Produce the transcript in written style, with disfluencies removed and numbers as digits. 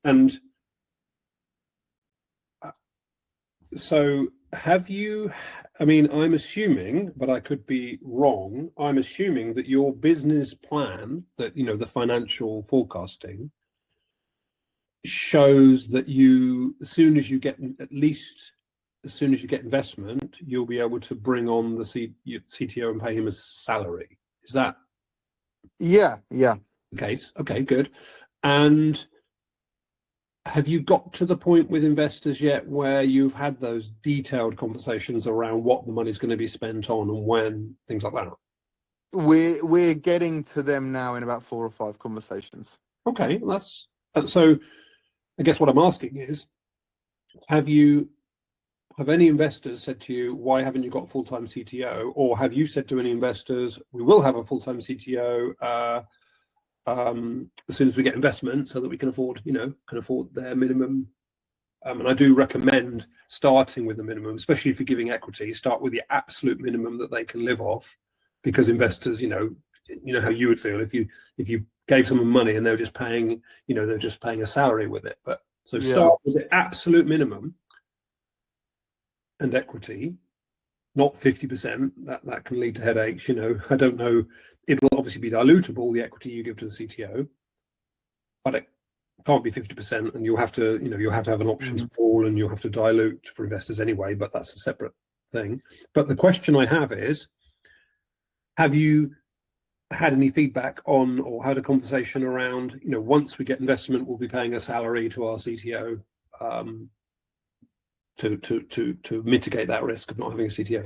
And so have you, I mean, I'm assuming, but I could be wrong, I'm assuming that your business plan, that, you know, the financial forecasting shows that you, as soon as you get, at least as soon as you get investment, you'll be able to bring on the CTO and pay him a salary. Is that Yeah. the case? Okay, good. And have you got to the point with investors yet where you've had those detailed conversations around what the money's going to be spent on and when, things like that? We're getting to them now in about 4 or 5 conversations. Okay, that's so. I guess what I'm asking is, have any investors said to you, why haven't you got a full-time CTO? Or have you said to any investors, we will have a full-time CTO as soon as we get investment, so that we can afford, you know, their minimum. And I do recommend starting with the minimum, especially if you're giving equity. Start with the absolute minimum that they can live off, because investors, you know how you would feel if you gave someone money and they were just paying, you know, they're just paying a salary with it. But so start with the absolute minimum and equity, not 50%. That can lead to headaches. You know, I don't know. It'll obviously be dilutable, the equity you give to the CTO, but it can't be 50%, and you'll have to have an options pool, and you'll have to dilute for investors anyway. But that's a separate thing. But the question I have is, have you had any feedback on, or had a conversation around, you know, once we get investment, we'll be paying a salary to our CTO to mitigate that risk of not having a CTO?